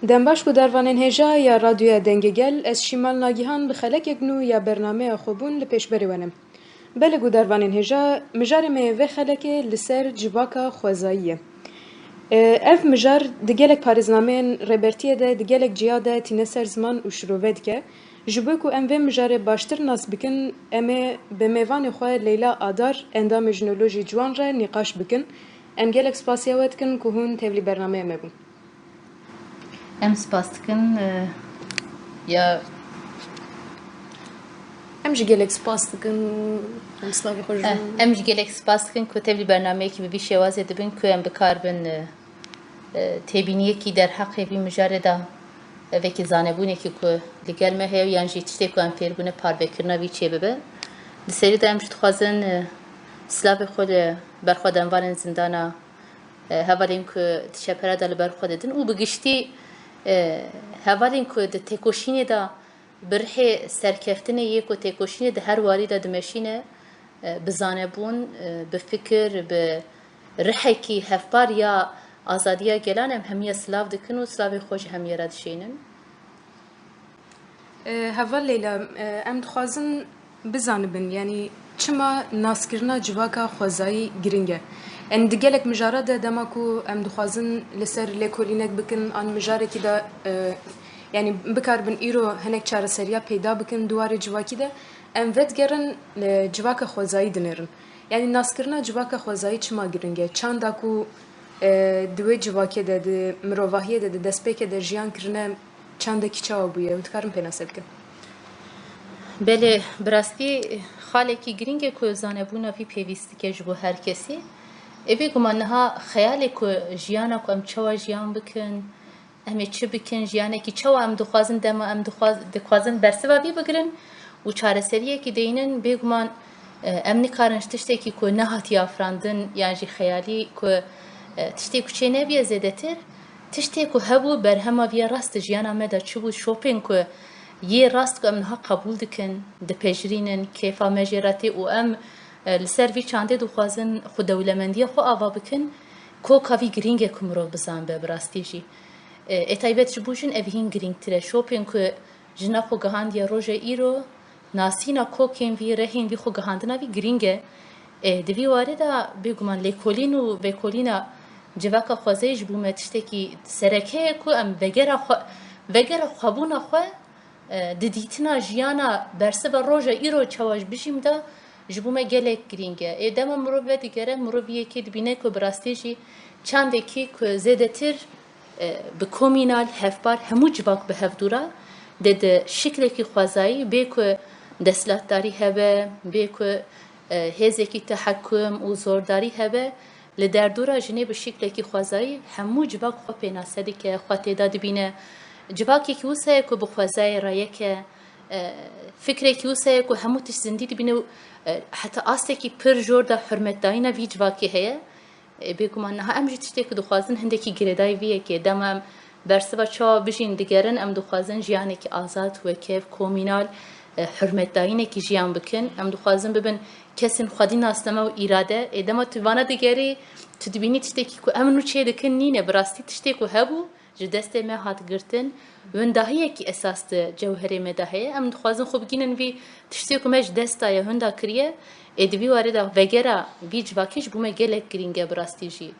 دنباش کو دروانین هجا یا رادیو دنگگل از شمال ناگیهان بخلک اگنو یا برنامه خوبون لپیش بریونم. بله کو دروانین هجا مجار میوه خلکه لسر جواکا خوازاییه. اف مجار دگلک پارزنامین ربرتیه ده دگلک جیاده تینسر زمان و شروعید که جبو کو ام و مجار باشتر ناس بکن امه به میوان خواه لیلا آدار اندام جنولوژی جوان را نقاش بکن ام گلک سپاسیوت کن که هون تبلی برنامه مبون. ام سپاس دکن یا ام جی گلک سپاس دکن ام سلاوی خوش ام جی گلک سپاس دکن که تبلی برنامه کی بی شوازه دبن که ام بکار بن تبینیه کی در حق بی مجرده وکی زانبونه کی که لگل مه هیو یانجی تشتی که ام فیر بونه پار بکرنا وی چه ببه دسری دا ام جد خوازن سلاوی خود برخوادن وارن زندانا هوالیم که تشپره دل برخوادن او بگشتی هوالین که د تکوشینی دا برای سرکفتنه یک و تکوشینی ده هر واری دا دمشینه بزانبون به فکر به رحی کی هفبار یا آزادیا گلان همیه سلاف دکن و سلاف خوش همیه رد شینن. هوا لیلا ام دخوازن بزانبن یعنی چما ناسکرنا جواکا خوازایی گرینگه. ان دگلک مجاره ده دماکو ام دخوازن لسر لیکولینک بکن آن مجاره کی دا یعنی بکار بن ایرو هنک چاره سریا پیدا بکن دوار جواکی ده ام ود گرن جواکا خوازایی دنرن یعنی ناسکرنا جواکا خوازایی چما گرینگه چند اکو دوی جواکی ده مروواهی ده دسپیک ده جیان کرنه چند کی چاو بویه و تکارم پیناسه بکن. بله براستی خاله کی گرینگه که زانبونا فی پیوستی که جبو هر کسی اوی گمانها خیالی که جیانا که ام چوا جیان بکن امی چه بکن جیانه که چوا ام دخوازن دم ام دخوازن برسوا بی بگرن و چاره سریه که دینن بگمان ام نکارنش تشتی که نهاتی افراندن یعنی خیالی که تشتی که چه نبیه زده تر تشتی که هبو برهما ویا راست جیانا مده چه بود شوپین که یه راست که ام نها قبول دکن دپیجرینن کیفا مجراتی و ام لسروی چنده دخوازن خود دولمندی خو آوا بکن کو کاوی گرینگ کمرو بزن به براستیجی اتایبت جبوجن اوهین گرینگ تره شوپین که جنا خو گهاند یا روز ایرو ناسینا کو کیم وی رهین وی خو گهاندنا وی گرینگه دوی وارد بگمان لیکولین و وکولینا جواکا خوازیج بومتشته کی سرکه کو ام وگرا خوابونا خو دیدیتنا جیانا برسه و روز ایرو چواج بشیم دا جبومه گلک گرینگه ادامه مروبه دیگره مروبیه که دبینه که براستیجی چنده که زده تر به کومینال هفبار همو جواک به هفدورا دد شکل که خوازایی به که دستلاتداری هبه به که هزه که تحکم و زورداری هبه لدردورا جنه به شکل که خوازایی همو جواک خو پیناسدی که خواهده داد بینه جواکی که وسه که بخوازای رایه که فکری که وسه که همو تش زندگی بینه حتی آسته که پر جور دا حرمت داینا وی جواکی هیا بگم آنها امروز تشتی که دخوازن هنده کی گردای ویه که دمم برسوا چا بجین دیگرن ام دخوازن جیانی که آزاد و کیف کومینال حرمت داینه کی جیان بکن ام دخوازن ببین کسین خودی ناستما و ایراده ادما توانه دیگری تدبینی تشتی که امنو چه دکن نینه براستی تشتی که هبو جدست ما هات گرتن ونداهیه کی اساس جوهری مداهیه ام دخوازن خوب گینن وی تشتی که مش دستا یا هندا کریه ادبی وارد وگرا وی جواکیش بومه گلک گرینگه براستیجی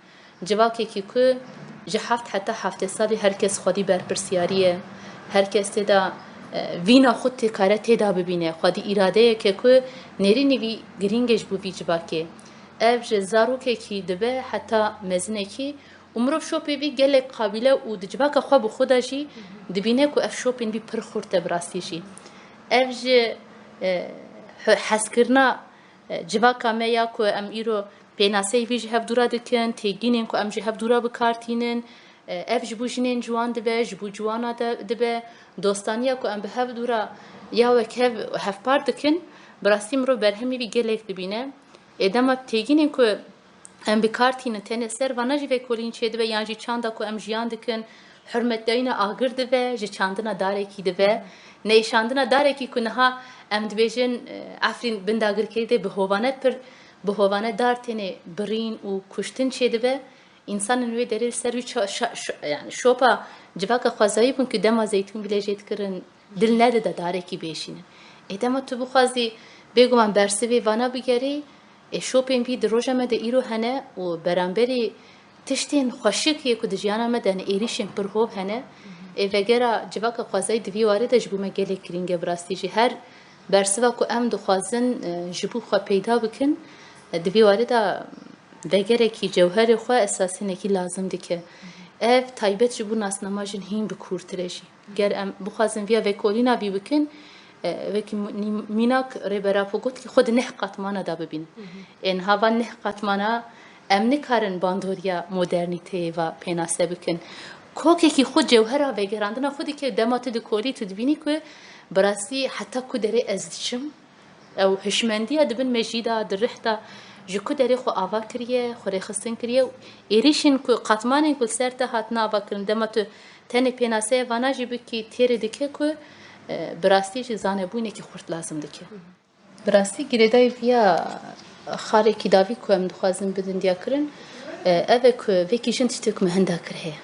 جواکی که جهافت حتی هفته سالی هر کس خودی برپرسیاریه هر کس تدا وینا خود تکاره تدا ببینه خودی اراده که نری وی گرینگش بو وی جواکی اوج زاروکه کی دبه حتی مزنه کی عمرو شوپی بی گلک قابله و دجواکا خواب خودشی دبینه که اف شوپین بی پر خورته براستیجی اوج حسکرنا جواکا میا که ام ایرو پیناسه ویج هفدورا دکن تیگینن که ام جه هفدورا بکارتینن اف جبوجینن جوان دبه جبو جوانا دبه دوستانیا که ام به هفدورا یا وکه هفپار دکن براستی مرو برهمی بی گلک دبینه ادامه تیگینن که ام بکارتینن تنه سر و نجی وکولین چه دبه یعنی چاندا که ام جیان دکن حرمت داینا آگر دبه جه چاندنا داره کی دبه نیشاندنا داره کی که نها ام دبیجن افرین بنداگر کرده به هوانه دارتنه برین و کشتن چه دبه انسان نوی دلیل سروی یعنی شوپا civaka xwazayî bûn ku dema zeytûn bile jê dikirin dil nede de darekî bêşînin. Dema tu bixwazî bêguman bersivê vana bigerî şopên wî di roja me de îro hene û beramberî tiştên xweşik yê ku di jiyana me de hene êrişên pir hov hene vegera civaka xwazayî di vî warê de ji bo me gelek girîng e bi rastî jî her bersiva ku em dixwazin ji bo xwe peyda bikin di vî warê de vegerekî cewherê xwe esasînekî lazim dike. Ev taybet ji bo nasnama jin hîn bi kûrtir e jî. Ger em bixwazin vîya vekolîna vî bikin wekî mînak rêbera xwe got ki xwe di neh qatmana da bibînin. Ên hava neh qatmana em nikarin bandoriya modernîteyê ve pênase bikin. Kokekî xwe cewhera vegerandina xwe dike dema tu dikolî tu dibînî ku bi rastî heta ku derê ez diçim ew hişmendiya dibin me jî da di rih da ji ku derê xwe ava kiriye, xwe rêxistin kiriye û êrişên ku qatmanên ku li ser te hatine ava kirin dema tu tenê pênaseya vana jî bikî têrê dike ku bi rastî jî zanebûnekî xurt lazim dike. Bi rastî girêdayî vîya xarekî davî ku em dixwazin bidin diya kirin ev e ku vekî jin tiştê ku me hinda kir heye.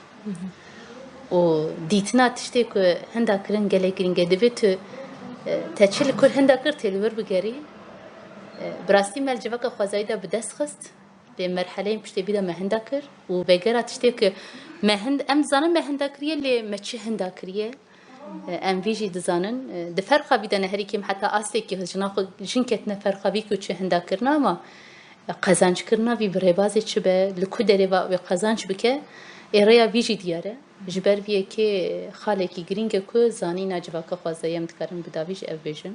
û dîtina tiştê ku hinda kirin gelek girîng e divê tu te çi li kur hinda kir tê li wir bigerî bi rastî me li civaka xwezayî de bi dest xist lê merheleyên piştê vî de me hinda kir û vegera tiştê ku em dizanin me hinda kiriye lê me çi hinda kiriye em vî jî dizanin di ferqa vî de ne herî kêm heta astekî jina xwe jin ketine ferqa vî ku çi hinda kirina ama qezançkirina vî bi rêbazê çi be li ku derê ve qezanç bike êrêya vî jî diyar e ji ber vî yekê xalekî girîng e ku zanîna civaka xwezayî em dikarin bi davî ji ev bêjin.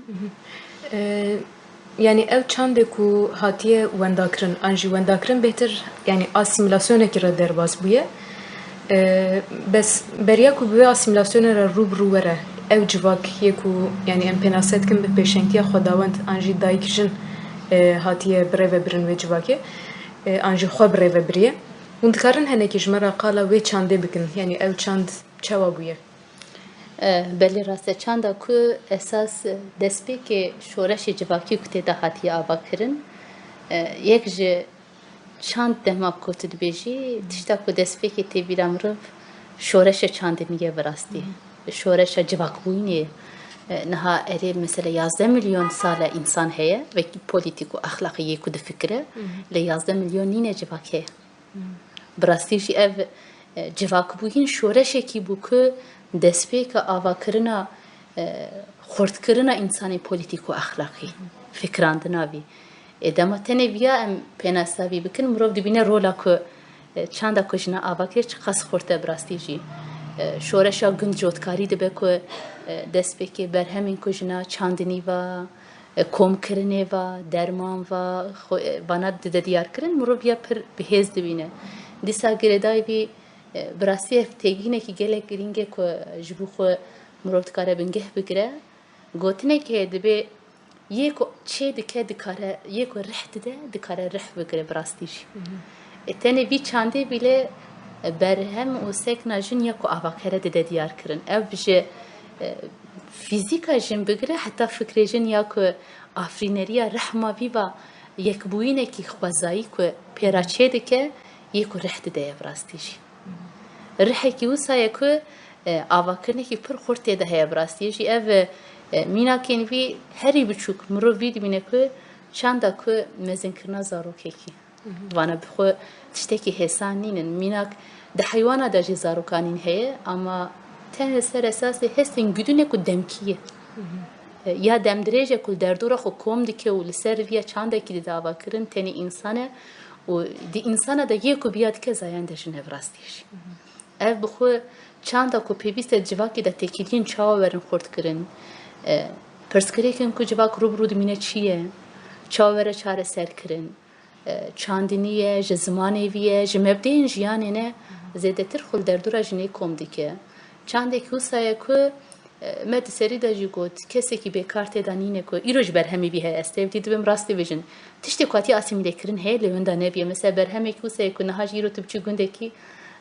Yani ev çandê ku hatiye wendakirin an jî wendakirin bêhtir yani asîmîlasyonekî re derbas bûye bes beriya ku bi vê asîmîlasyonê re rûbirû were ev civakiyê ku yani em pênase dikin bi pêşengiya xwedawend an jî dayîk jin hatiye birêve birin vê civakê an jî xwe birêve biriye hûn dikarin henekî ji me re qala wê çandê bikin yani ev çand çawa bûye. Belê rast e çanda ku esas destpêkê şoreşê civakî ku tê de hatiye ava kirin yek ji çand dema ku tu dibêjî tişta ku destpêkê tê bîra mirov şoreşa çandinî ye bi rastî şoreşa civakbûyînê niha erê mesela 11 milyon sal e însan heye wekî polîtîk û axlaqiyê ku difikire lê 11 milyon nîne civak heye bi rastî jî ev civakbûyîn şoreşekî bû ku destpêka avakirina xurtkirina însanê polîtîk û axlaqî fikrandina vî dema tenê vîya em pênasa vî bikin mirov dibîne rola ku çanda ku jina ava kir çi qas xurt e bi rastî jî şoreşa gund jotkarî dibe ku destpêkê berhemên ku jina çandinî va komkirinê va derman va vana dide diyarkirin mirov ya pir bihêz dibîne dîsa girêdayî vî bi rastî ev têgînekî gelek girîng e ku ji bo xwe mirov dikare bingeh bigire gotinekê heye dibe yê ku çê dike dikare yê ku rih dide dikare rih bigire bi rastî jî tenê vî çandê bîle berhem û sekna jin ya ku avakere dide diyar kirin ev ji fîzîka jin bigire heta fikrê jin ya ku afrîneriya rihma vî va yekbûyînekî xwezayî ku pêra çê dike yê ku rih dide bi rastî jî rihekî wisa ye ku avakirinekî pir xurt tê de heye bi rastî jî ev mînakên vî herî biçûk mirov vî dibîne ku çanda ku mezinkirina zarokekî vana bi xwe tiştekî hêsan nînin mînak di heywana de jî zarokanîn heye ama tenê ser esasê hestên güdûne ku demkî ye ya demdirêje ku derdora xwe kom dike û li ser vîya çandekî dide avakirin tenê însan e û di însana de yê ku biya dike zayan de jin ev rastî jî ev bi xwe çanda ku pêwîst e civakê de têkiliyên çawa werin xurtkirin pirsgirêkên ku civak rûbirû dimîne çi ye çawa were çareserkirin çandinî ye ji zimanê vî ye ji mebdeyên jiyanê ne zêdetir xwe li derdora jinê kom dike çandekî wisa ye ku me di serî de jî got kesekî bêkar tê de nîne ku îro ji berhemê vî heye ez tevdî dibim rastî bêjin tiştê ku hatiye asîmîlêkirin heye lê wenda nebiye mesela berhemekî wisa ye ku niha jî îro tu biçî gundekî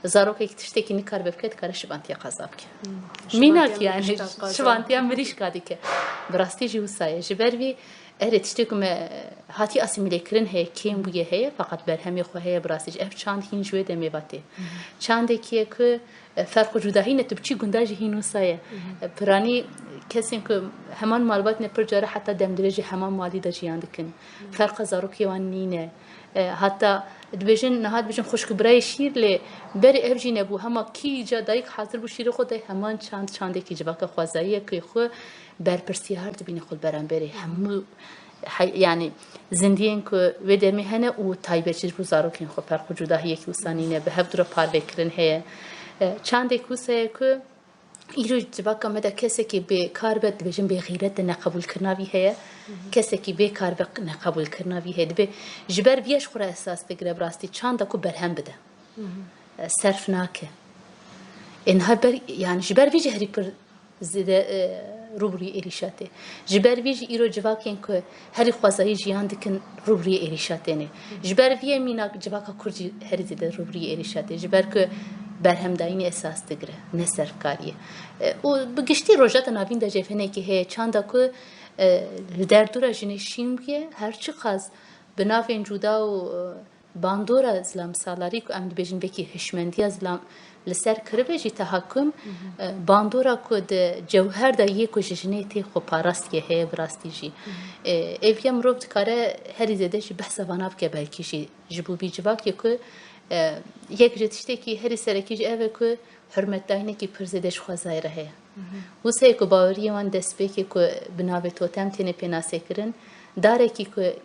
zarokekî tiştekî nikar bike dikare şivantiya qeza bike mînak yani şivantiya mirîşka dike bi rastî jî wisa ye ji ber vî erê tiştê ku me hatiye asîmîlêkirin heye kêm bûye heye feqet berhemê xwe heye bi rastî jî ev çand hîn ji wê de mêvatê çandekî ye ku فرق و جداهی نه تبچی گنداجی هینوسایه پرانی کسی که همان مالبات نه پر جاره حتی دم درجه همان مالی داشیان دکن فرق زاروکی وان نینه حتی دبیجن نهاد بیجن خوشک برای شیر لی بری افجی نبو هما کی جا دایک حاضر بو شیر خود همان چند کی جواک خوازاییه که خو برپرسی هرد بینی خود برام بری همو يعني زندين كو ودمي هنا وتايبتش بزاروكين خو فرق جداهي كي وسانينه به هفدرو پاروكرن هي چند كوسه كو ایرو جواکا مده کسی که به کار بد بجن به غیرت نقبول کرناوی هست کسی که به کار بد نقبول کرناوی هست به جبر بیش خوره اساس بگیره براستی چند کو برهم بده صرف ناکه اینها بر یعنی جبر بیش هری پر زده روبری ایریشاته جبر بیش ایرو جواکین که هری خوازایی جیان دکن روبری ایریشاته نه جبر بیه مینا جواکا کرد هری زده روبری ایریشاته جبر که برهم داینی اساس دگره نه صرف کاریه و بگشتی روزات نوین در جفنه که هی چند که در دور جنشیم که هرچی خاص بنافین جدا و باندور اسلام سالاری که امد بجن بکی هشمندی اسلام لسر کربجی تحکم باندورا که د جوهر دا یک جنه تی خو پاراست که هی براستی جی ایویم روبد کاره هری زده جی بحث واناب که بلکی جی جبوبی جواک که یک جتشته کی هری سرکیج اوه که حرمت داینه کی پرزدش خوازای رهه و سه که باوری وان دست بکی که بناوی توتم تینه پیناسه کرن داره کی که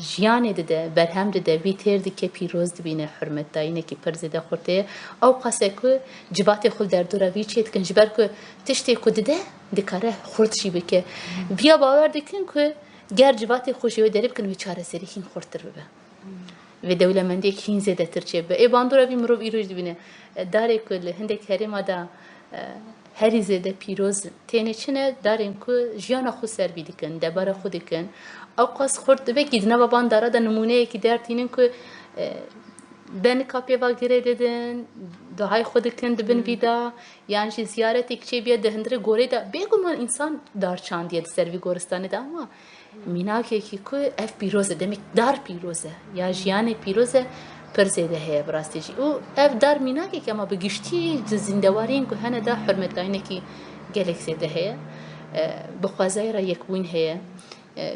جیانه ده برهم ده وی تیر دی که پیروز دبینه حرمت داینه کی پرزده خورده او قاسه که جبات خود در دوره وی چید کن جبر که تشته که ده دکاره خورد شی بکه بیا باور دکن که گر جبات خوشی و دریب کن وی چاره سری هین خوردتر ببه و دولمندی که هین زده ترچه به ای باندورا بی مروب ایروش دبینه داره که هندک هرما دا هری زده پیروز تینه چنه داریم که جیانا خود سر بیدی کن دبار خودی کن او قاس خورد بگید نه بابان داره دا نمونه که در تینن که بن کاپی و گره دیدن دعای خود کن دبن بیدا یعنی زیارت اکچه بیاد دهندره گوره دا بگو من انسان دار چاندیه سروی گورستانه دا اما مینا که اف پیروزه دمیک دار پیروزه یا جیان پیروزه پرزیده هی براستی جی او اف دار مینا که اما بگشتی زندوارین که هنه دا حرمت داینه که گلکسی ده هی بخوازای را یک وین هی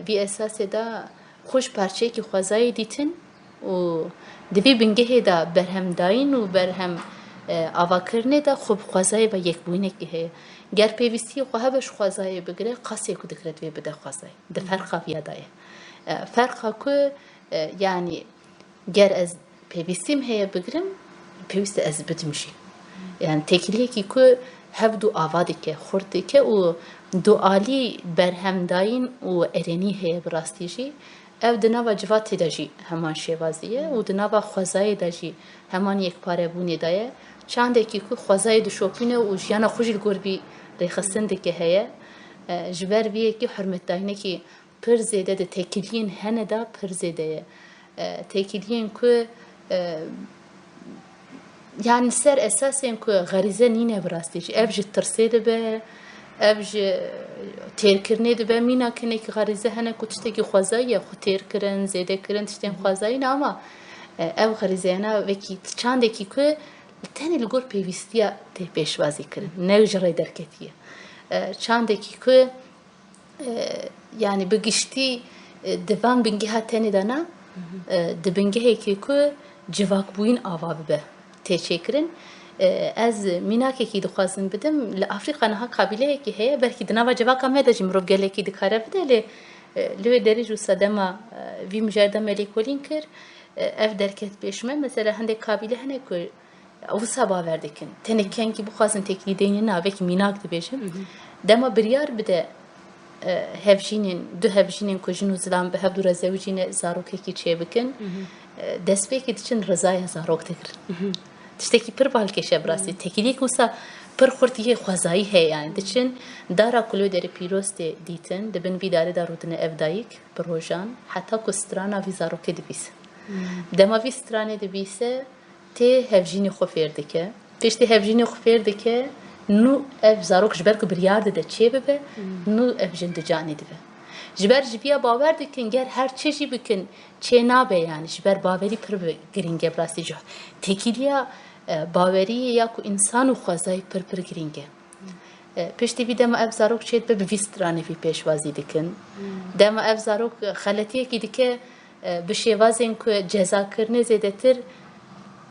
بی اساس دا خوش پرچه که خوازای دیتن و دوی بنگه دا برهم داین و برهم آوا کرنه دا خوب خوازای و یک وینه که هی گر پیوستی خواه بش خوازای بگره قاسی که دکرد وی بده خوازای ده فرقا بیادایه فرقا که یعنی گر از پیوستیم هی بگرم پیوست از بدمشی یعنی تکلیه که هفدو آوادی که خورده که و دو آلی برهم داین و ارینی هی براستیجی او دناوا جواتی داجی همان شوازیه و دناوا خوازای داجی همان یک پاره بونی دایه چنده که خوازای دو شوپینه و جیانا خوشی گربی ریخستن ده که هیه جبر ویه که حرمت داینه که پر زیده ده تکیلین هنه دا پر زیده تکیلین که yani ser esasen ku garize nine brastici ev ji tirse be ev ji têrkirine dibe mîna kinek garize hene ku tiştekî xwezayî xwe têrkirin zêdekirin tiştên xwezayî ne ama ev garizeyana vekî çandekî ku tenê li gor pêwîstiya tê pêşwazî kirin ne ji rê derketiye çandekî ku yani bi giştî di van bingeha tenê de ne di bingehekî ku civakbûyîn ava bibe تشکرین از میناکی که دخواستم بدم لآفریقا نه قابلیه که هی برکی دنوا جواب کم نداشتیم رو گله کی دکاره بده لی درج و صدما وی مجرد ملیکولین کر اف درکت بیشمه مثلا هنده قابلیه هنه که او سبا وردکن تنکن کی بخواستم تکلیدینی نه وکی میناک دبیشم دما بریار بده هفجینین دو هفجینین کجنو زلام به هفدو رزوجین زاروکی کی چه بکن دست به کی دچن رضای زاروک تکرن تشتكي پر بالكشه براسي تكليك وسا پر خورتيه خوازایی هي يعني دچن دارا كلو در پیروست دیتن دبن وی داره دارودن افدایک پروژان حتی کوسترانا ویزارو که دبیس دما وی سترانه دبیسه ته هفجینی خو فردکه پشتی هفجینی خو فردکه نو اف زاروک جبر کو بریار ده چه به نو اف جند جانی ده جبر جبیا باور دکن گر هر چیزی بکن چه نابه یعنی جبر باوری پر گرینگه براستی جو تکیلیا باوری یا کو انسان و خوازای پر گرینگه پشتی وی دم افزاروک شد به ویسترانه وی پیشوازی دکن دم افزاروک خالتیه کی دکه به شوازین که جزا کرنه زیاده تر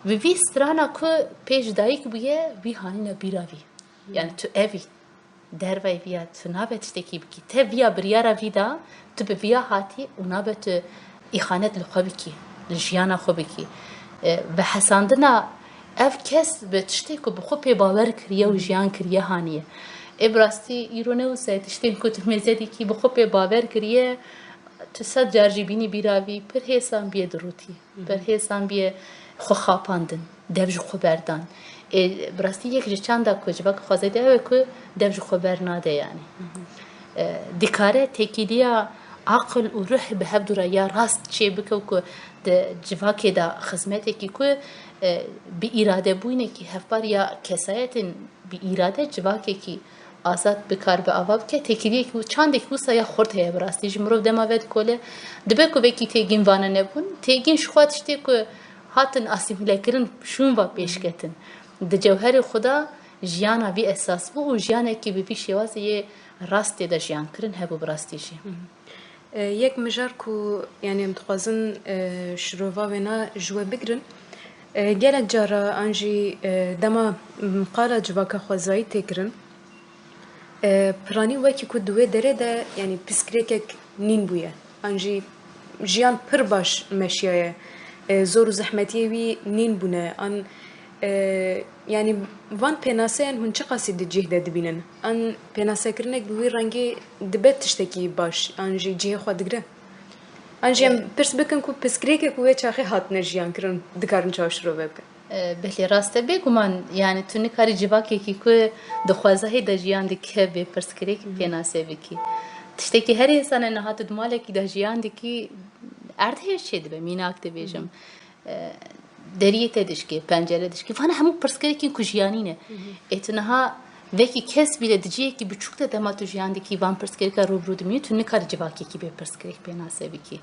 ویسترانا که پیش دایک بیه وی هانی بیراوی یعنی تو اوی در وی ویا تو نبت تکی بکی ته ویا بریارا ویدا تو به ویا هاتی و نبت ایخانت لخوابی کی لجیانا خوابی کی و حساندنا اف کس به تشتی که بخو پی باور کریه و جیان کریه هانیه ابراستی ایرونه و سه تشتی که تو مزدی کی بخو پی باور کریه تو صد جرجی بینی بیراوی پر حسان بیه دروتی پر حسان بیه خو خاپاندن دبج خو بردان براستی یک جچان دا کجبا که خوازه ده که دبج خو برناده یعنی دکاره تکیدیا عقل و روح به هب دورا یا راست چه بکو که جواکی دا خدمتی که بی اراده بوینه که هفبار یا کسایت بی اراده جواکی که آزاد بکار به آواب که تکیدیه که چند یک روسا یا خورد هیا براستی جمرو دماوید کله دبه که وکی تیگین وانه نبون تیگین شخواتشتی که هاتن اسیمیله کردن شون و پیش کردن د جوهر خدا جیانا وی احساس بو و جیانا کی بی شوازه یه راستی د جیان کردن هبو براستیشی یک مجار کو یعنی متخوازن شروفا ونا جوه بگرن گلک جارا انجی دما قالا جواکا خوازایی تکرن پرانی وکی کو دوه دره ده یعنی پسکریکک نین بویه انجی جیان پر باش مشیایه زور و زحمتی وی نین بونه آن یعنی وان پناسه هن چه قصید جه ده دبینن آن پناسه کرنک بوی رنگی دبت تشتکی باش آنجی جه خود دگره آنجی هم پرس بکن کو پسکری که کوه چاخه هات نجیان کرن دکارن چاوش رو بکن بله راسته بگو من یعنی تو نکاری جواکی که کوه دخوازه ده جیان دکه به پسکری که پناسه بکی تشتکی هر انسان نهات دماله که ده جیان دکی ارده شد به میناک دبیجم دریه تدش که پنجره دش که فانا همو پرسکری که کجیانی اتنها وکی کس بیل دجیه که بچوک ده دما تو جیان دکی وان پرسکری که روبرو دمیه تو نکاری جواکی که به پرسکری به ناسه بکی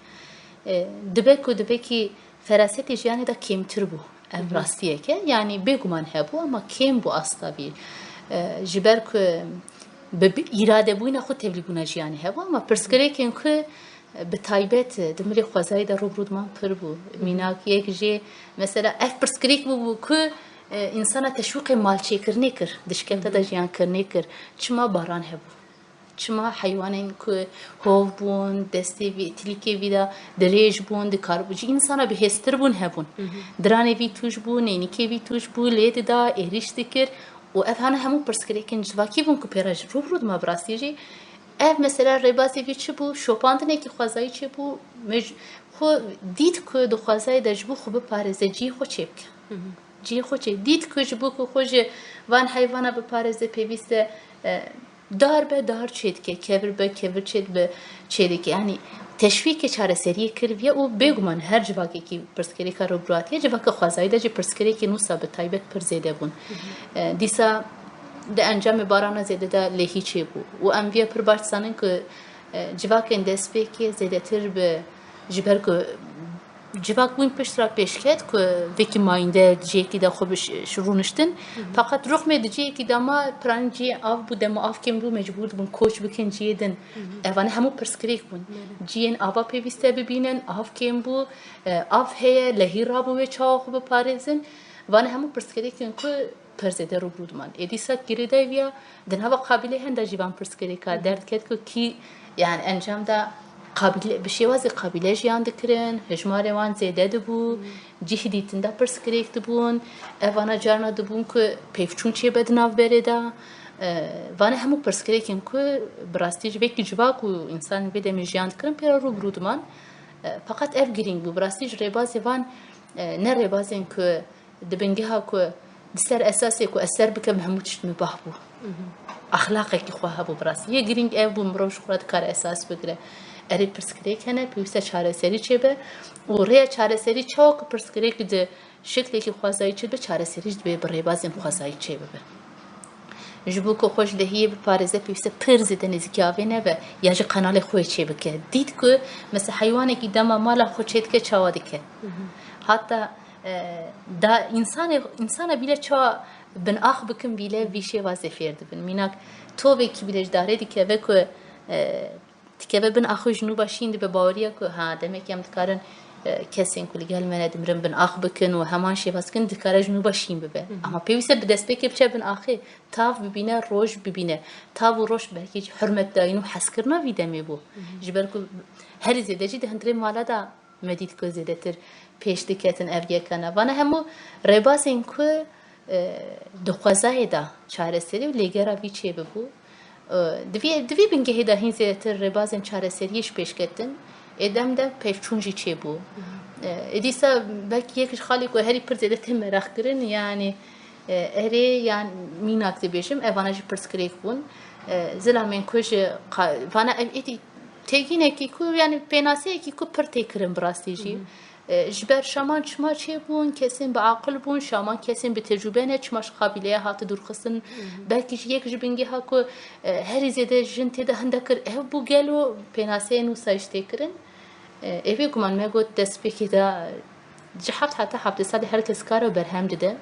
دبه که فراست جیانی دا کمتر بو راستیه که یعنی بگمان هبو اما کم بو اصلا بی جبر که به اراده بوین خود تبلیغونه جیانی هبو اما پرسکری که به تایبت دمری خوازایی در روبرود من پر بو میناک یک جه مثلا اف پرسکریک بو که انسان تشویق مالچی کرنی کر دشکفته دا جیان کرنی کر چما باران هبو چما حیوانین که هو بون دستی وی تلیکی ویدا دریج بون دکار بو جی انسان به هستر بون هبون درانی وی توش بو نینیکی وی توش بو لید دا ایریش دکر و اف هنه همو پرسکریکن جواکی بون که پیراج روبرود ما براستی جی اف مثلا رباسی وی چه بو شوپاندنه که خوازایی چه بو خو دید که دو خوازایی دجبو خوب پارزه جی خو چه بکن جی خو چه دید که جبو که خوش وان حیوانا به پارزه پیوسته دار به دار چید که کبر به کبر چید به چیدی که یعنی تشویق چاره سری کردیه او بگو من هر جواکی که پرسکری کارو براتیه جواک خوازایی دجی پرسکری که نوسا به تایبت پر زیده بون دیسا ده انجام باران زیاده ده لهی چه بو و انبیا پر باش سانن که جواک اندس به که زیاده تر به جبر که جواک بوین پشت را پیش کرد که وکی ماینده جه که ده خوبش شروع نشتن فقط رقم جه که ده ما پران جه آف بود ما آف کم رو مجبور بون کوچ بکن جه دن اوانه همو پرسکریک بون جه آوا پیوسته ببینن آف کم بو آف هی لهی را بو چا خوب پارزن وانه همو پرسکریکن که پرزده رو بود من ادیسا گریده ویا دنها قابلی هنده جوان پرسکری که درد کرد که کی یعنی انجام ده قابل بشیوازی قابله جیان دکرن هجمار وان زیده دبو جیه دیتن ده پرسکریک دبون اوانا جارنا دبون که پیفچون چیه بدناف برده وانه همو پرسکریکن که براستی جبکی جواک و انسان بده می جیان دکرن پیرا رو بود من فقط اف گرینگ بو براستی جریبازی وان نه ریبازین که دبنگه ها که دستر اساسی که اثر بکم هموچ مباه بو اخلاقی که خواه بو براسی یه گرینگ اف بو مروش خورد کار اساس بگره اری پرسکری کنه پیوسته چاره سری چه به و ری چاره سری چاک پرسکری که ده شکلی که خوازایی چه به چاره سری به برای بازیم خوازایی چه به جبو که خوش دهیه به پارزه پیوسته پرزیده نزدیکی آوه نه و یا جه قنال خوی چه بکه دید که مثل حیوانی که دم مالا خود چید که چوادی که حتی دا insana bile çağa bin ah bikin bile bir şey vazifeye dibin. Minak toveki bile dare dikeve ku dikeve bin ahı jnu başin dibe bawriya ku ha demek yam dikarin kesin kuli gelmene dimrin bin ah bikin ve hemen şey vaskin dikare jnu başin bibe. Ama pevise bir despek yapça bin ahı tav bibine roj bibine. Tav roj belki hürmet dayinu haskırna videmi bu. Jiber ku her zedeci de hendre mala da medit ku zedetir. پیش دکتن اوگه کنه وانه همو رباز این که دخوازه دا چاره سری و لیگرا وی چه ببو دوی بینگه هیدا هین زیتر رباز این چاره سریش پیش کتن ادم دا پیفچونجی چه بو ادیسا belki یکش خالی که هری پر زیده تم مراخ کرن yani اری yani مین اکتی بیشم اوانجی پرسکریک بون زلامین کش وانه ادی تگینه کی کو yani penasiye ki ko per tekrin brastici جبر شامان چما چه بون کسین به عقل بون شامان کسین به تجربه نه چماش قابلیه هات درخستن belki یک جبنگی ها کو هر زیاده جن تده هندکر بو گلو پناسه نو سایشته کرن اوی گمان میگو دست بکی دا جحبت حتی حبت ساده هر کس کارو برهم دیده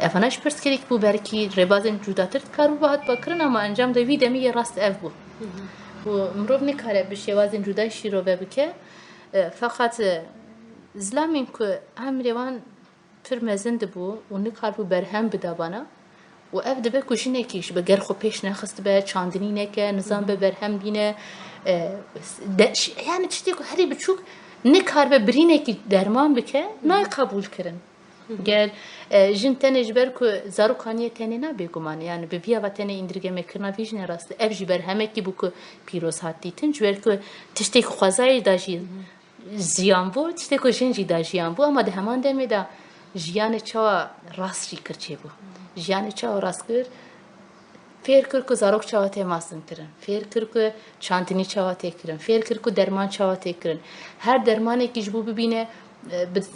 افناش پرس کریک بو برکی ربازن جوداتر کارو باید بکرن اما انجام دوی دمی راست اف بو و مروف نکاره بشه وازن جودای شیرو ببکه fakat zlamin ku hem revan pir mezin bu و nikar bu berhem bida bana و ev dibe ku jinekiş be gerxo peş nexist be çandini neke nizam be berhem bine yani tiştê ku herî biçûk nikar be birînekî derman bike nay kabul kirin gel jin tenê ji ber ku zarokaniye tenê nabe guman yani bi viya ve tenê indirgemekirina vî jine rast ev jî berhemekî bû ku pîroz hat dîtin ji ber ku tiştê ku xwezayê da jî ziyan bû tiştê ku jin jî da jiyan bû ama di heman demê de jiyanê çawa rast jî kir çêbû jiyanê çawa rast kir fêr kir ku zarok çawa tê mastin kirin fêr kir ku çandinî çawa tê kirin fêr kir ku derman çawa tê kirin her dermanekî ji bo bibîne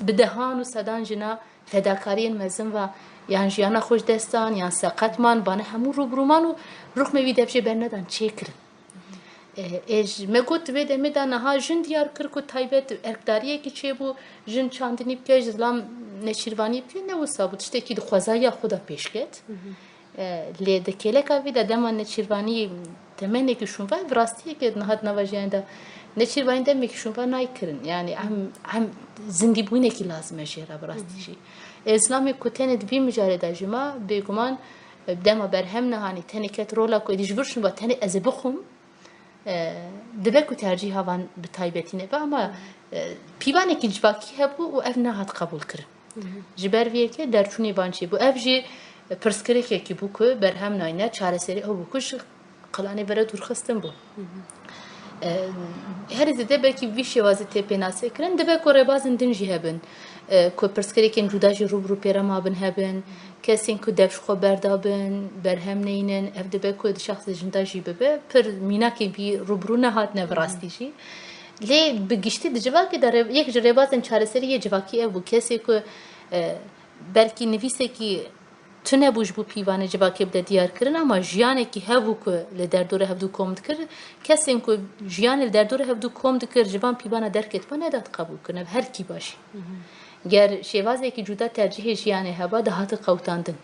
bi dehan û sedan jina fedakariyên mezin ve yan jiyana xweş destan yan seqetman bana hemû rûbirûman û rûxmê wî dev jê bernedan çê kirin me got vê demê de niha jin diyar kir ku taybet erkdariyekî çêbû jin çandinî bike ji zilam neçîrvanî bike ne wisa bû tiştekî di xwezaya xwe de pêş ket lê di kêleka vî de dema neçîrvanî temenekî şûnva bi rastiyekê niha di nava jiyanê de neçîrvanî demekî şûnva naykirin yani em zindîbûnekî lazim e jêra bi rastî jî Îslamê ku tenê di vî mijarê de jî ma bêguman dema berhem nihanî tenê ket rola ku êdî ji vir şûnva tenê ez ê bixwim dibe ku tercîha van bi taybetî nebe ama pîvanekî civakî hebû û ev nehat qebûl kirin ji ber vê yekê derçûnê van çêbû ev jî pirsgirêkekî bû ku berhem nayîne çareserî ew bû ku ji qilanê vere dûrxistin bû her zêde belkî vî şêwazê tê pênasê kirin dibe ku rêbazên din jî hebin ku pirsgirêkên cuda jî rûbirû pêra mabin hebin kesên ku dev ji xwe berdabin berhem neyînin ev dibe ku di şexsê jinda jî bibe pir mînakê bî rûbirû nehatine bi rastî jî lê bi giştî di civakê de yek ji rêbazên çareserî yê civakî ev bû kesê ku belkî nivîsekî tune bû ji bo pîvanê civakê bide diyar kirin ama jiyanekî hebû ku li derdora hevdû kom dikir kesên ku jiyanê li derdora hevdû kom dikir ji van pîvana derketme nedat qebûl kirin ev herkî başî ger şêvazekî cuda tercihê jiyanê heba dihate qewtandin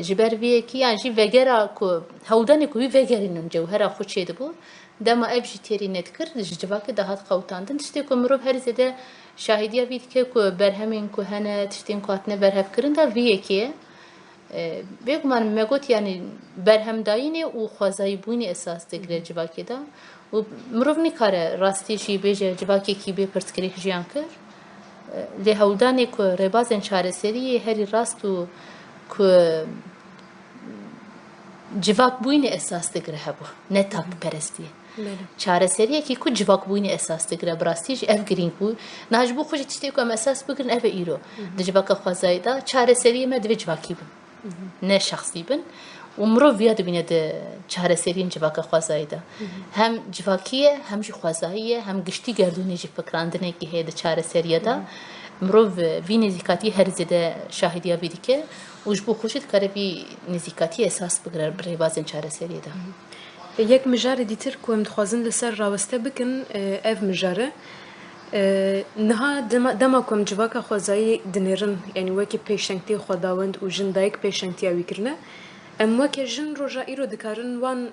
ji ber vê yekî yan jî vegera ku hewdanê ku wî vegerînin cewhera xwe çê dibû dema ev jî têrî nedikir ji civakê dihat qewtandin tiştê ku mirov her zêde şahîdiya vî dike ku berhemên ku hene tiştên ku hatine berhevkirin de vê yekê ye bêguman me got yani berhemdayînê û xwezayîbûnê esas digire civakê de û mirov nikare rastî jî bêje civakekî bê pirsgirêk jiyan kir lê hewdanê ku rêbazên çareseriyê herî rast û ku civakbûnê esas digire hebû ne takperestiyê çareseriyekî ku civakbûnê esas digire bi rastî jî ev girîng bû niha ji bo xwe jî tiştê ku em esas bigirin ev e îro di civaka xwezayî de çareseriyê me divê civakî bin ne şexsî bin û mirov viya dibîne di çareseriyên civaka xwezayî de hem civakî ye hem jî xwezayî ye hem giştî gerdûnê jî fikrandinekî heye di çareseriya de mirov vî nêzîkatî her zêde şahîdiya vî dike û ji bo xwe jî dikare vî nêzîkatî esas bigire bi rêbazên çareseriyê de yek mijarê dîtir ku em dixwazin li ser raweste bikin ev mijare نها دما کم جواکا خوازایی دنیرن یعنی وکی پیشنگتی خداوند و جن دایک پیشنگتی آوی کرنه وکی جن روژا ایرو دکارن وان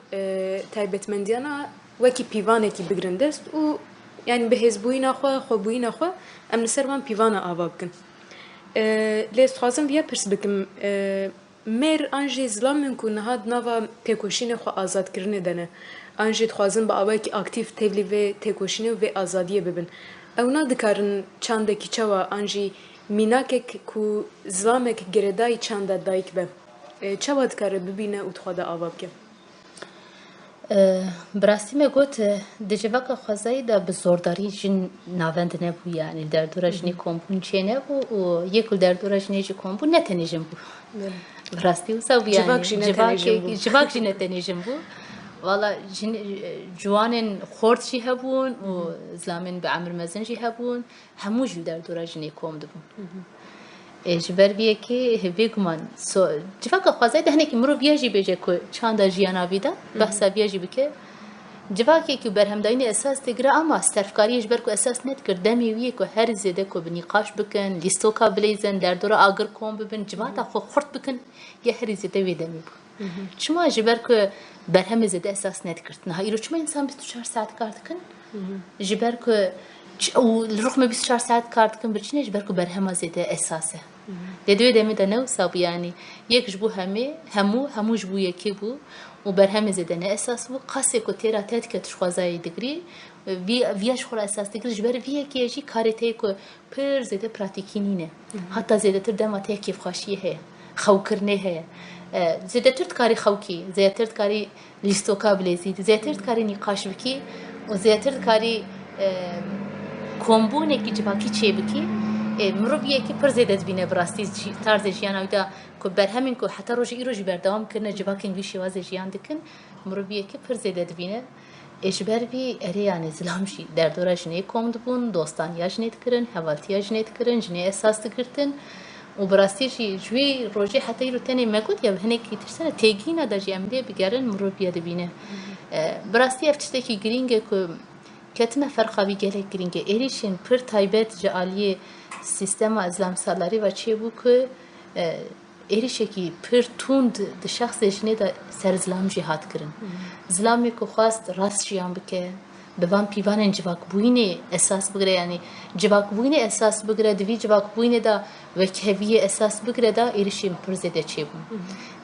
تایبتمندیانا وکی پیوانه کی بگرندست و یعنی به هزبوی نخوا خوبوی نخوا نسر وان پیوانا آوا بکن لیست خوازم بیا پرس بکم مر آنجی زلام من کو نهاد نوا تکوشین خو آزاد کرنه دنه آنجی خوازم با آوای کی اکتیو تبلی و تکوشین و آزادیه ببن اونا دکارن چنده کی چوا آنجی میناکک کو زلامک گردای چنده دایک به چوا دکاره ببینه و تخواد آوا بکن براستی می گوت دجواک خوازایی دا به زورداری جن ناوند نبود یعنی در دورش نیکمبون چه نبود و یکل در دورش نیچ کمبون نتنیجم بود براستی و سو یعنی جواک جی نتنیجم بود والا جوانن خورد چی هبون و زلامن به عمر مزن چی هبون هموش در دورش نیکمد بود جبر بیه که بگمان جواک خوازایی ده نکی مرو بیاجی بیجه که چند جیانا بیدا بحثا بیاجی بکه جواکی که برهمداینی اساس تگره اما استرفکاریش بر که اساس نت کردمی ویه که هر زیده که بنیقاش بکن لیستوکا بلیزن در دور آگر کن ببین جواتا خو خورد بکن یه هر زیده ویدمی بود چما جبر که برهم زیده اساس نت کرد نه ایرو چما انسان 24 ساعت کار کن جبر که و رغم 24 ساعت کار کن برچینه جبر که برهم زیده اساسه دوی دمی دنو ساب یعنی یک جبو همو جبو یکی بو و برهم زیده نه اساس بو قصه که تیرا تد که تشخوازای دگری ویاش خور اساس دگری جبر وی که جی کارته که پر زیده پراتیکی نینه حتی زیده تر دما تکیف خاشیه هه خو کرنه هه زیده تر کاری خوکی زیده تر کاری لیستوکا بلیزید زیده تر کاری نقاش بکی و زیده تر کاری کمبونه کی جواکی چه بکی مروبیه کی پر زیده بینه براستی طرز جیان اویدا که برهمین که حتی روزی بردام کنه جواکین ویشی واز جیان دکن مروبیه کی پر زیده بینه اجبار بی اری یعنی زلامشی در دوره جنی کمد بون دوستانیا جنیت کرن حوالتیا جنیت کرن جنی اساس دکرتن و براستی جوی روزی حتی رو تنی مگود یا هنی کی ترسنه تیگینا داشی امده بگرن مروبیه دبینه براستی افتشته کی گرینگه که کتنه فرقابی گله گرینگه ایریشین پر تایبت جالیه سیستم اسلام سالاری و چه بو که ایریشه کی پر توند د شخص جنی دا سر اسلام جهاد کرن اسلامی که خواست راست جیان بکه بوان پیوان جواک بوینه اساس بگره یعنی جواک بوینه اساس بگره دوی جواک بوینه دا وکهویه اساس بگره دا ایریشیم پر زده چه بو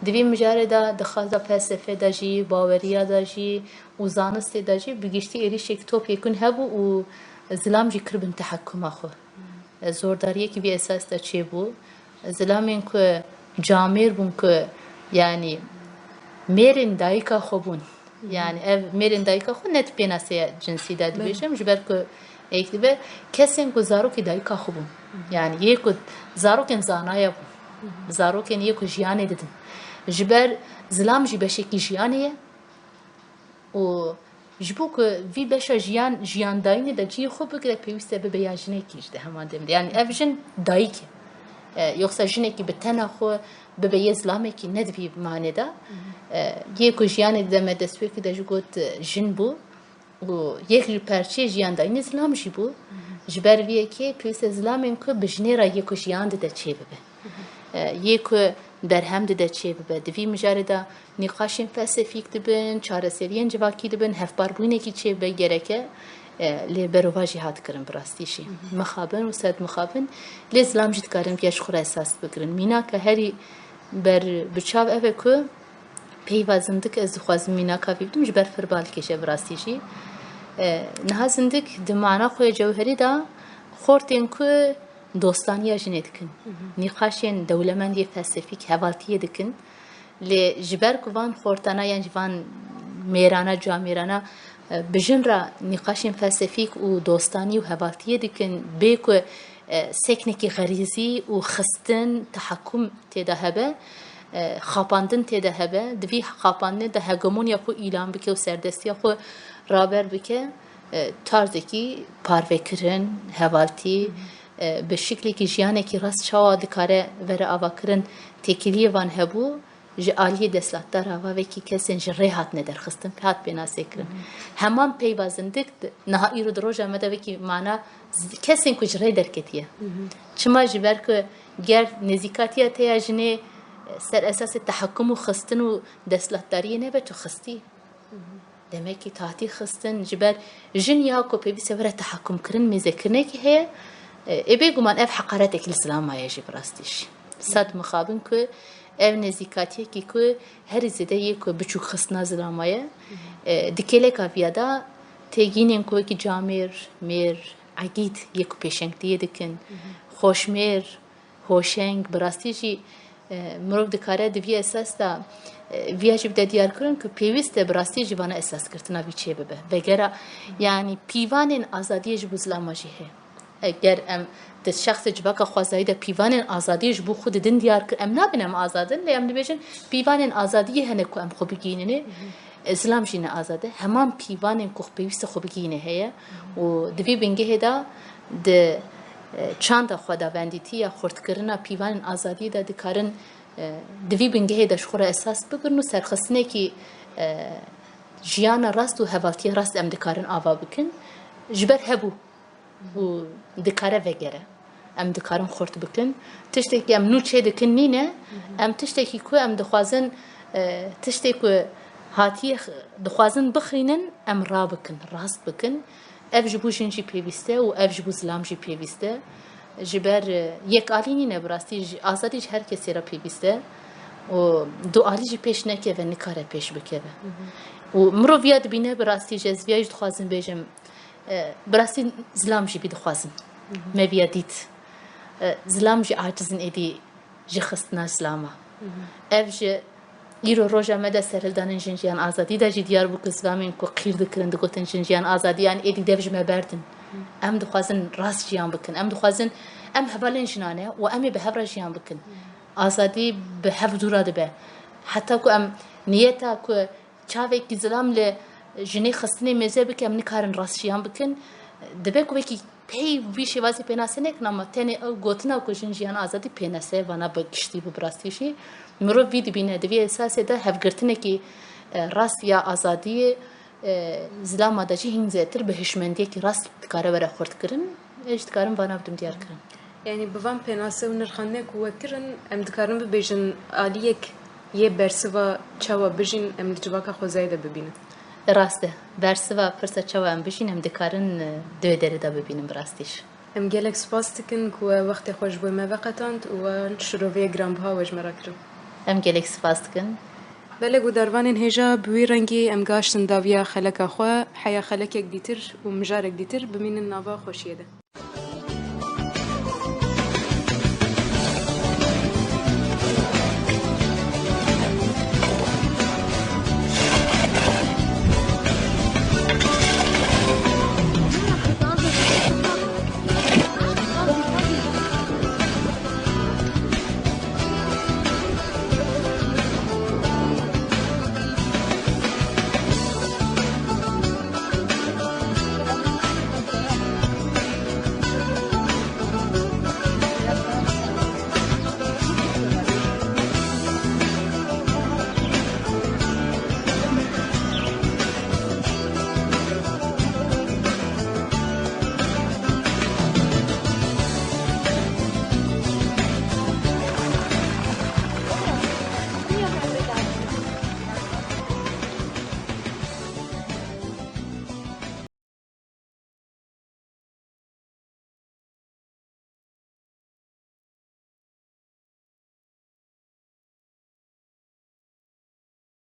دوی مجاره دا دخوازا فلسفه دا جی باوریا دا جی و زانست دا جی بگیشتی ایریشه که توپ یکن هبو و اسلام جی کربن تحکم آخو زورداریه که بی اساس دا چه بو اسلامین که جامیر بون که یعنی میرین دایکا خوبون yani ev merin dayka xo net penasiye cinsi de dibêjim ji ber ku ekdibe kesên ku zarokê dayka xwe bûn yani yê ku zarokên zanaya bûn zarokên yê ku jiyanê didin ji ber zilam jî beşekî jiyanê ye û ji bo ku vî beşa jiyandayînê de ciyê xwe bigire pêwîst e bibe ya jinekî ji de heman demê yani ev jin dayîk e yoksa jinekî bi tena xwe bibe yê zilamekî nedibî manêda یه کوچیانی دم دستوی که داشت گفت جن بو و یک پرچه جیان داینی اسلامشی بو جبر ویه که پیش اسلامیم که بجنه را یک کوچیان ده چه ببه یک در هم ده چه ببه دوی مجرد نقاشین فلسفیک دبن چهار سرین جواکی دبن هفبار بوینه کی چه بگیره لبروا جهاد کردن براستیشی مخابن و صد مخابن لاسلام جد کردن پیش خور اساس بگیرن مینا که هری بر بچاو اوه که پیوازندک از خوازم مینا کافی بدم جبر فربال کشه براستیشی نه زندک دمانا خوی جوهری دا خورتین که دوستانی جنید کن نقاشین دولمندی فلسفیک حوالتیه دکن ل جبر کوان خورتانا یعنی جوان میرانا جامیرانا بجن را نقاشین فلسفیک و دوستانی و حوالتیه دکن به که سکنکی غریزی و خستن تحکم تدهبه خاپاندن تیده هبه دوی خاپاندن ده هگمونیا خو ایلان بکه و سردستیا خو رابر بکه تارزکی پارو کرن هوالتی به شکلی که جیانه که راست چاوا دکاره وره آوا کرن تکیلیه وان هبو ji aliyê destlatdara va vekî kesên ji rê hatine derxistin hat pênasêkirin heman peyvazin dik niha îro di roja me de vekî mana kesên ku ji rê derketiye çima ji ber ku ger nêzîkatiya te ya jinê ser esasê tehekkum û xistin û destlatdariyê nebe tu xistî demek ki tahtî xistin ji ber jin ya ku pêwîst e were tehekkumkirin mêzekirinekî heye ê bêguman ev heqaretekî li Silamaye jî bi rastî jî sed mixabin ku ev nêzîkatiyekî ku herî zêde yê ku biçûk xistina Silamaye di kêleka viya da têgînên ku wekî camêr mêr egîd yê ku pêşengtiyê dikin xoşmêr hoşeng bi rastî jî mirov dikare di vî esas da vîya jî bide diyarkirin ku pêwîst e bi rastî jî vana esaskirtina vî çê bibe vegera yanî pîvanên azadiyê ji bo Zilama jî heye eger em di şexsê civaka xwezayî de pîvanên azadiyê ji bo xwe didin diyar kir em nabin em azadin lê em dibêjin pîvanên azadiyê hene ku em xwe bigînînê Zilam jî ne azad e heman pîvanên ku pêwîst e xwe bigînê heye û di vî bingehê da di çanda xwedawendîtiya xurtkirina pîvanên azadiyê de dikarin di vî bingehê de ji xwe re esas bigirin û serxistinekî jiyana rast û hevatiya rast em dikarin ava bikin ji ber hebû û dikare vegere em dikarin xurt bikin tiştekî em nû çê dikin nîne em tiştekî ku em dixwazin tiştê ku hatiye dixwazin bixînin em rabikin rast bikin ev ji bo jin jî pêwîst e û ev ji bo zilam jî pêwîst e ji ber yekalî nîne bi rastî azadî ji her kesê re pêwîst e û dualî jî pêş nekeve nikare pêş bikeve û mirov ya dibîne bi rastî ji ez vîya jî dixwazim bêjim bi rastî zilam jî bî dixwazim me vîya dît zilam jî acizin êdî ji xistina Zilama ev ji îro roja me de serhildanên jin jiyan azadî de jî diyar bû ku zilamên ku qîr dikirin digotin jin jiyan azadî yan êdî dev ji me berdin em dixwazin rast jiyan bikin em dixwazin em hevalên jinan e û em ê bi hev re jiyan bikin azadî bi hev dûra dibe heta ku em niyeta ku çavekî zilam li jinê xistinê mêze bike em nikarin rast jiyan bikin dibe ku wekî pey vî şêwazê pênasê nekin ama tenê ew gotina ku jin jiyan azadî pênase vana bi giştî bi rastî jî mirov vî dibîne di vî esasê de hevgirtinekî rast ya azadiyê Zilama de jî hîn zêtir bi hişmendiyekî rast dikare were xurtkirin ê jî dikarin vana bidim diyarkirin yani bi van pênase û nirxandinê ku we kirin em dikarin bibêjin aliyek yê bersiva çawa bijîn em di civaka xwezayî de bibînin rast e bersiva pirsa çawa em bijîn em dikarin divê derê de bibînin bi rastî jî em gelek spas dikin ku we wextê xwe ji bo me veqetand û we şiroviyê giranbiha we ji me re kirin em gelek spas dikin belek û dervanên hêja bi wî rengî em gaştin daviya xeleka xwe heya xelekek dîtir û mijarek dîtir bimînin nava xweşiyê de